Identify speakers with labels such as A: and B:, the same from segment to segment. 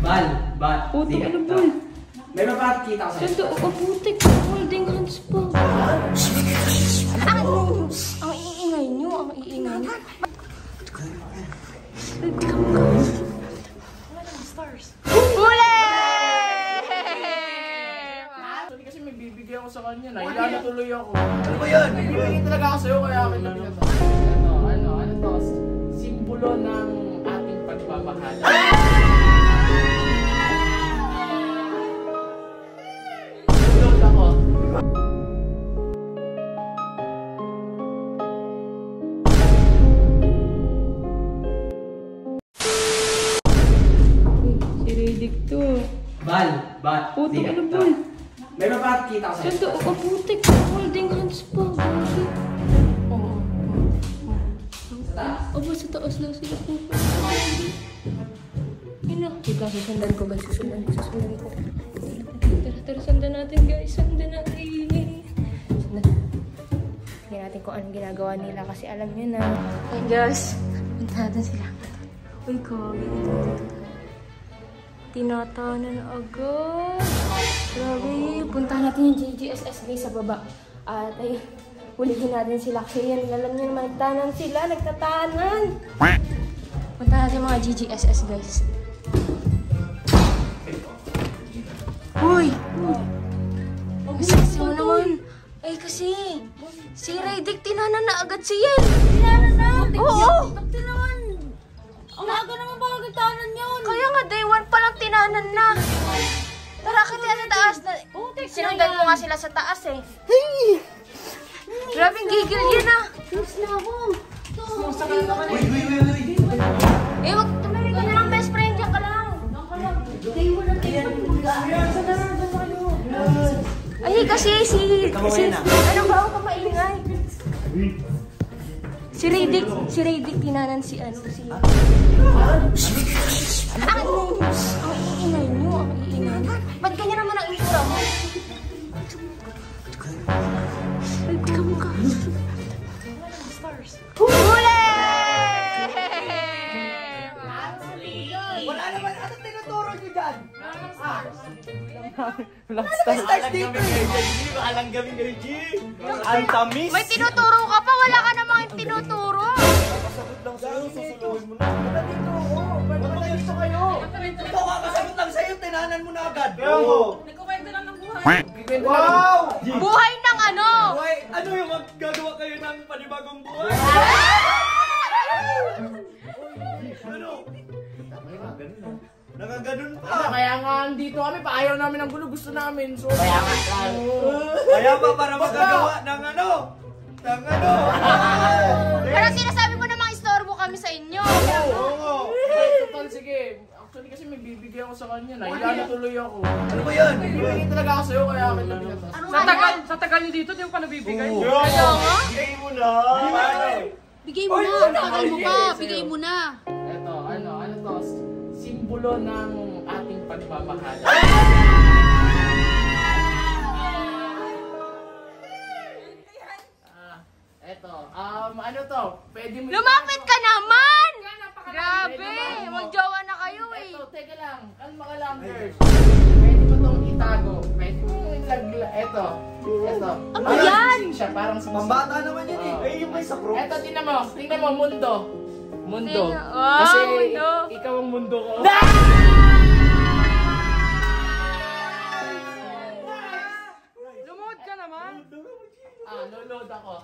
A: Bal.
B: Puto ka na, Bal.
A: May mapakikita ko sa'yo.
B: Ganda, putik. Holding hands pa. Ang iingay nyo, ang iingay nyo. Huli!
C: Kasi may bibigyan ako sa kanya. Nahiya na tuloy ako.
A: Ano ba yun?
C: Bibigyan talaga ako sa'yo kaya akin na pinata. Ano to? Simbolo ng ating pagmamahal. Tulog ako.
B: Si Radic to.
A: Bal.
B: Puto ka na, Bal.
A: May mapakikita ko sa'yo.
B: Ganda, putik. Holding hands pa. Oo. Aba, sa taas lang sila po. Ina. Wait lang, susundan ko guys. Susundan ko. Tara, sundan natin guys. Sundan natin. Tingnan natin kung anong ginagawa nila kasi alam nyo na. Hey guys, punta natin sila. Uy ko, tinatanan agad. Grabe, punta natin yung GGSS guys sa baba. At ay, huligin natin sila kasi yan, alam nyo naman, nagtanan sila, nagtatanan. Punta natin mga GGSS guys. Uy! Ang sexy mo naman. Ay kasi, si Radic tinanan na agad si Yen. Tinanan na? Oo! Bakit naman? Ang aga naman ba nagtanan yun? Kaya nga, day 1 pa lang tinanan na. Tara, kita sa taas. Sinundan ko nga sila sa taas eh. Grabing gigil yan ah. Close na ako.
A: Uy.
B: Eh, wag tumiri ka na lang, best friend. Diyan ka lang. Day 1 na tayo. Ay, kasi ano ba ako maingay? Si Radic tinanan si ano, si... Ang iingay nyo, ang iingay nyo. Ba't ganyan naman ang itsura mo? Ay, kamu ka. Huli!
A: Wala naman. Ano tinuturo nyo dyan? Alang gabi kayo, G. Ang tamis.
B: May tinuturo ka pa, wala ka namang tinuturo.
A: Kasagot lang sa'yo, susuluhin mo na. Wala dito, wala dito kayo. Ikaw kakasagot lang sa'yo, tinanan mo na agad.
D: Nagkukwento lang ng buhay.
A: Wow!
B: Buhay ng ano?
A: Buhay, ano yung gagawa kayo ng panibagong buhay? Ano? Nakaganon pa.
C: Kaya nga andito kami, paayaw namin ng gulo, gusto namin. So,
A: Kaya pa para magagawa ng ano?
B: Parang sinasabi mo namang istorbo kami sa inyo.
A: Oo.
C: total, sige. Actually kasi may bibigyan ako sa kanya. Nahiya na tuloy ako.
A: Ano ba yun?
C: Bibigyan talaga ako sa'yo, kaya akin na pinata.
D: Sa tagal nyo dito, di mo pa nabibigay.
B: Kaya nga?
A: Bigay mo na.
D: Bigay mo na, tagal mo pa, bigay mo na.
C: Eto, ano to? Simbolo ng ating pagmamahal. Eto, ano to? Pwede mo...
B: Lumapit ka naman! Grabe! Magjowa na kayo eh.
C: Eto, teka lang. Kalma ka lang, girls. Pwede mo itong itago. Pwede mo ilagla... Eto.
B: Ano yan?
C: Siya, parang singsing.
A: Pambata naman yan eh. Ay, yung may sa pro.
C: Eto, tingnan mo, mundo. Mundo.
B: Wow,
C: Kasi
B: mundo.
C: ikaw ang mundo ko.
D: Lumuhod ka naman.
C: Lulod ako.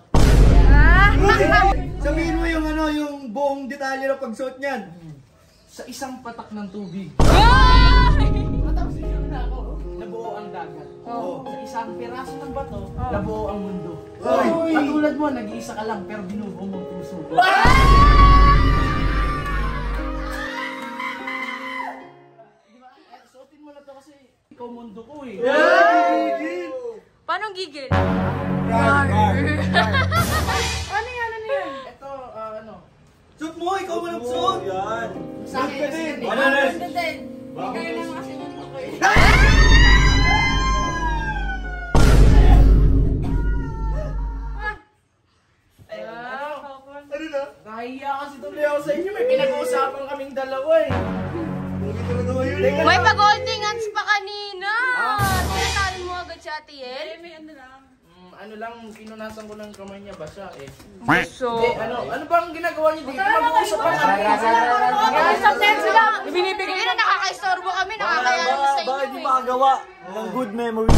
A: Sabihin mo yung ano, yung buong detalye ng pagsuot niyan.
C: Sa isang patak ng tubig.
B: Ay!
C: Matapos yun na ako. Nabuo ang dagat.
A: Oo.
C: Sa isang piraso ng bato, nabuo ang mundo.
A: Uy!
C: Katulad mo, nag-iisa ka lang, pero binubuo mong puso ko. Suotin mo na to kasi ikaw mundo ko eh.
B: Paano gigil?
C: Ano yan? Ito, ano?
A: Suot mo, ikaw mo lang suot. Yan.
C: Sa akin kasi yun eh.
A: Ano na?
D: Bigay lang kasi yun ko eh.
A: Ano na?
C: Nahiya kasi tuloy ako sa inyo. May pinag-uusapan kaming dalawa eh.
A: Bakit talaga yun?
B: May pag-holding hands pa kanina. Tinatanan mo agad si Ate Yel.
C: Ano lang, pinunasan ko ng kamay niya basa eh.
B: So,
C: Ano bang ginagawa niyo dito? Mag-uusap pa
B: binibigay na nakaka-istorbo kami, nakakaya naman sa inyo
A: Bakit di
B: eh.
A: makagawa ng good memory?